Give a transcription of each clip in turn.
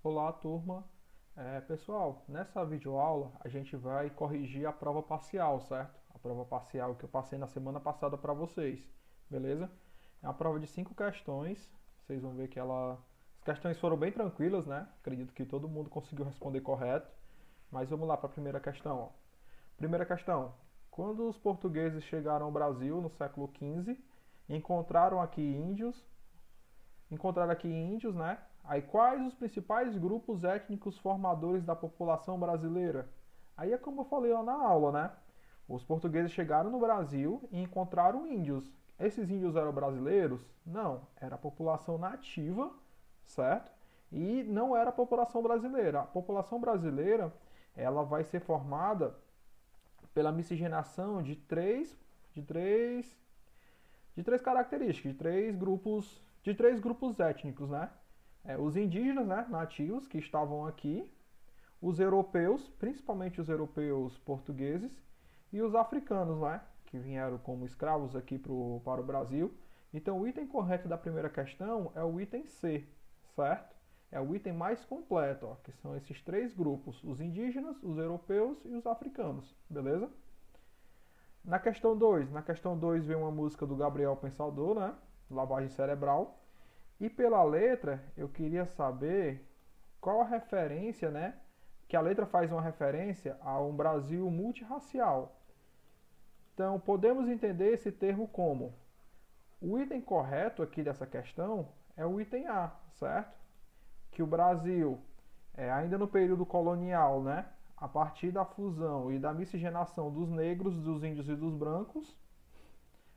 Olá, turma. Pessoal, nessa videoaula a gente vai corrigir a prova parcial, certo? A prova parcial que eu passei na semana passada para vocês, beleza? É uma prova de 5 questões. Vocês vão ver que as questões foram bem tranquilas, né? Acredito que todo mundo conseguiu responder correto. Mas vamos lá para a primeira questão, ó. Primeira questão. Quando os portugueses chegaram ao Brasil no século XV, encontraram aqui índios, né? Aí quais os principais grupos étnicos formadores da população brasileira? Aí é como eu falei lá na aula, né? Os portugueses chegaram no Brasil e encontraram índios. Esses índios eram brasileiros? Não, era a população nativa, certo? E não era a população brasileira. A população brasileira, ela vai ser formada pela miscigenação de três, de três características, de três grupos étnicos, né? Os indígenas, né, nativos que estavam aqui, os europeus, principalmente os europeus portugueses, e os africanos, né, que vieram como escravos aqui para o Brasil. Então o item correto da primeira questão é o item C, certo? É o item mais completo, ó, que são esses três grupos, os indígenas, os europeus e os africanos, beleza? Na questão 2 vem uma música do Gabriel Pensador, né? Lavagem Cerebral. E pela letra, eu queria saber qual a referência, né? Que a letra faz uma referência a um Brasil multirracial. Então, podemos entender esse termo como: o item correto aqui dessa questão é o item A, certo? Que o Brasil, ainda no período colonial, né? A partir da fusão e da miscigenação dos negros, dos índios e dos brancos,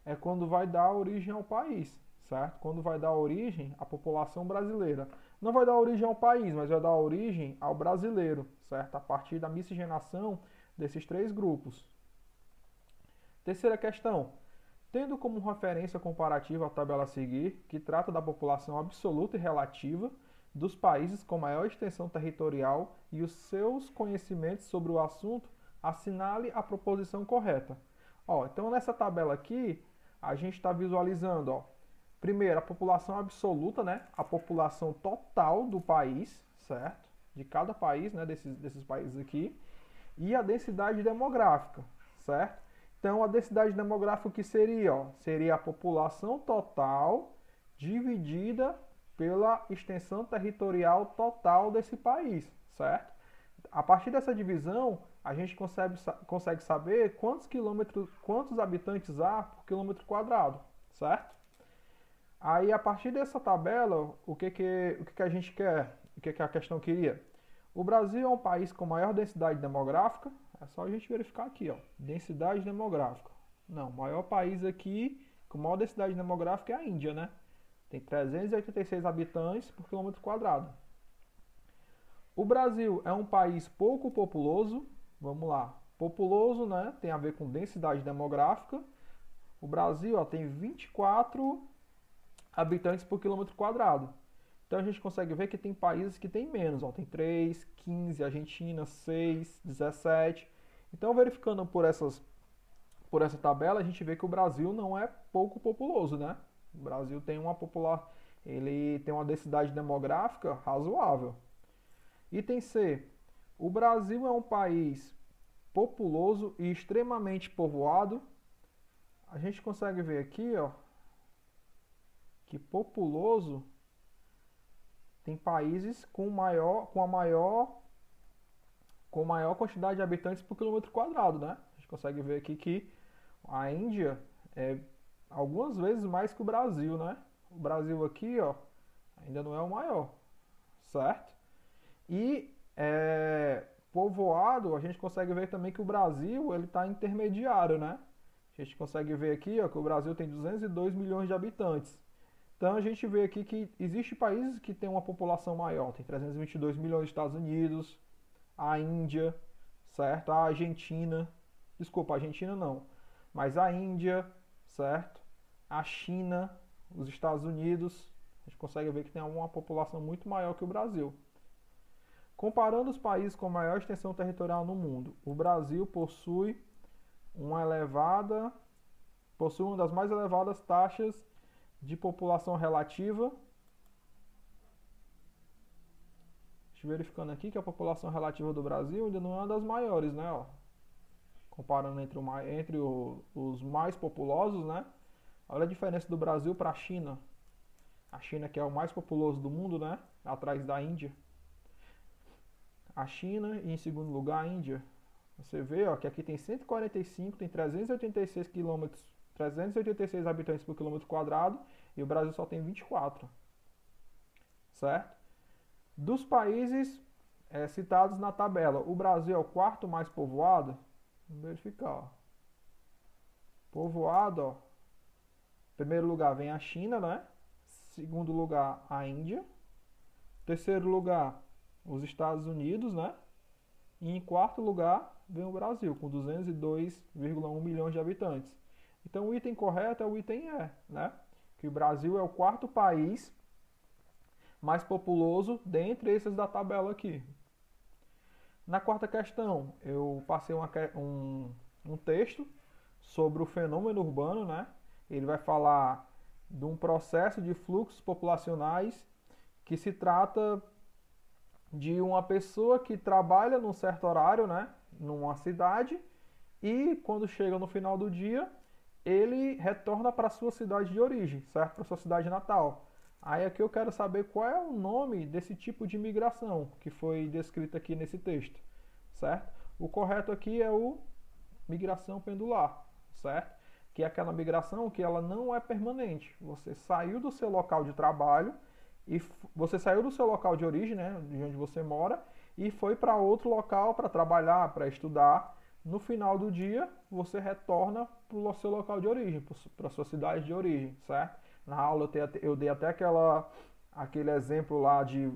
é quando vai dar origem ao país, certo? Quando vai dar origem à população brasileira. Não vai dar origem ao país, mas vai dar origem ao brasileiro, certo? A partir da miscigenação desses três grupos. Terceira questão. Tendo como referência comparativa a tabela a seguir, que trata da população absoluta e relativa dos países com maior extensão territorial e os seus conhecimentos sobre o assunto, assinale a proposição correta. Ó, então nessa tabela aqui, a gente está visualizando, ó, primeiro a população absoluta, né, a população total do país, certo? De cada país, né, desses países aqui, e a densidade demográfica, certo? Então a densidade demográfica o que seria? Ó, seria a população total dividida pela extensão territorial total desse país, certo? A partir dessa divisão, a gente consegue saber quantos habitantes há por quilômetro quadrado, certo? Aí, a partir dessa tabela, o que a gente quer? O que a questão queria? O Brasil é um país com maior densidade demográfica. É só a gente verificar aqui, ó. Densidade demográfica. Não, o maior país aqui com maior densidade demográfica é a Índia, né? Tem 386 habitantes por quilômetro quadrado. O Brasil é um país pouco populoso. Vamos lá. Populoso, né? Tem a ver com densidade demográfica. O Brasil, ó, tem 24 habitantes por quilômetro quadrado. Então a gente consegue ver que tem países que tem menos. Ó. Tem 3, 15, Argentina, 6, 17. Então, verificando por essa tabela, a gente vê que o Brasil não é pouco populoso, né? O Brasil tem ele tem uma densidade demográfica razoável. Item C. O Brasil é um país populoso e extremamente povoado. A gente consegue ver aqui, ó, que populoso tem países com maior quantidade de habitantes por quilômetro quadrado, né? A gente consegue ver aqui que a Índia é algumas vezes mais que o Brasil, né? O Brasil aqui, ó, ainda não é o maior, certo? E povoado, a gente consegue ver também que o Brasil ele está intermediário, né? A gente consegue ver aqui, ó, que o Brasil tem 202 milhões de habitantes. Então a gente vê aqui que existem países que têm uma população maior, tem 322 milhões nos Estados Unidos, a Índia, certo? A Argentina, desculpa, a Argentina não, mas a Índia, certo? A China, os Estados Unidos, a gente consegue ver que tem uma população muito maior que o Brasil. Comparando os países com maior extensão territorial no mundo, o Brasil possui uma das mais elevadas taxas de população relativa. verificando aqui que a população relativa do Brasil ainda não é uma das maiores, né? Ó, comparando entre os mais populosos, né? Olha a diferença do Brasil para a China. A China, que é o mais populoso do mundo, né? Atrás da Índia. A China e em segundo lugar a Índia. Você vê, ó, que aqui tem 145, tem 386 quilômetros, 386 habitantes por quilômetro quadrado e o Brasil só tem 24. Certo? Dos países citados na tabela, o Brasil é o quarto mais povoado. Vamos verificar. Ó. Povoado, ó. Em primeiro lugar vem a China, né? Segundo lugar, a Índia. Terceiro lugar, os Estados Unidos, né? E em quarto lugar, vem o Brasil, com 202,1 milhões de habitantes. Então o item correto é o item E, né? Que o Brasil é o quarto país mais populoso dentre esses da tabela aqui. Na quarta questão, eu passei um texto sobre o fenômeno urbano, né? Ele vai falar de um processo de fluxos populacionais que se trata de uma pessoa que trabalha num certo horário, né? Numa cidade e quando chega no final do dia, ele retorna para a sua cidade de origem, certo? Para a sua cidade natal. Aí aqui eu quero saber qual é o nome desse tipo de migração que foi descrito aqui nesse texto, certo? O correto aqui é o migração pendular, certo? Que é aquela migração que ela não é permanente. Você saiu do seu local de trabalho e você saiu do seu local de origem, né, de onde você mora, e foi para outro local para trabalhar, para estudar. No final do dia, você retorna para o seu local de origem, para a sua cidade de origem, certo? Na aula eu dei até aquele exemplo lá de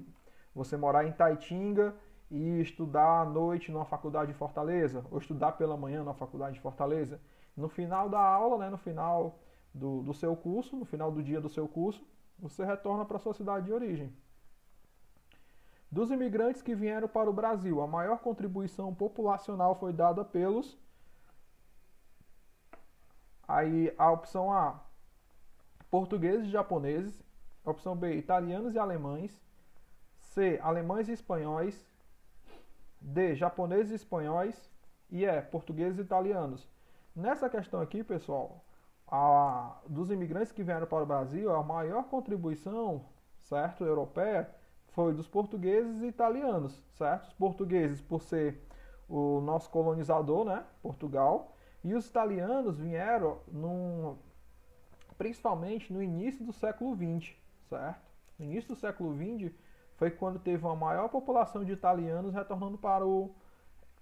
você morar em Taitinga e estudar à noite numa faculdade de Fortaleza, ou estudar pela manhã na faculdade de Fortaleza. No final da aula, né, no final do seu curso, no final do dia do seu curso, você retorna para a sua cidade de origem. Dos imigrantes que vieram para o Brasil, a maior contribuição populacional foi dada pelos... Aí a opção A, portugueses e japoneses. A opção B, italianos e alemães. C, alemães e espanhóis. D, japoneses e espanhóis. E E, portugueses e italianos. Nessa questão aqui, pessoal, dos imigrantes que vieram para o Brasil, a maior contribuição, certo, europeia, foi dos portugueses e italianos, certo? Os portugueses por ser o nosso colonizador, né, Portugal, e os italianos vieram principalmente no início do século XX, certo? No início do século XX foi quando teve uma maior população de italianos retornando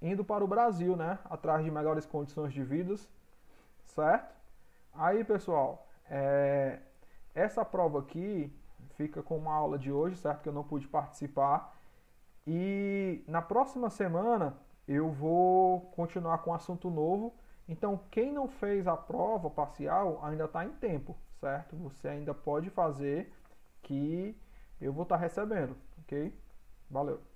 indo para o Brasil, né, atrás de melhores condições de vida, certo? Aí, pessoal, essa prova aqui fica com uma aula de hoje, certo? Que eu não pude participar. E na próxima semana eu vou continuar com um assunto novo. Então, quem não fez a prova parcial ainda está em tempo, certo? Você ainda pode fazer que eu vou estar recebendo, ok? Valeu!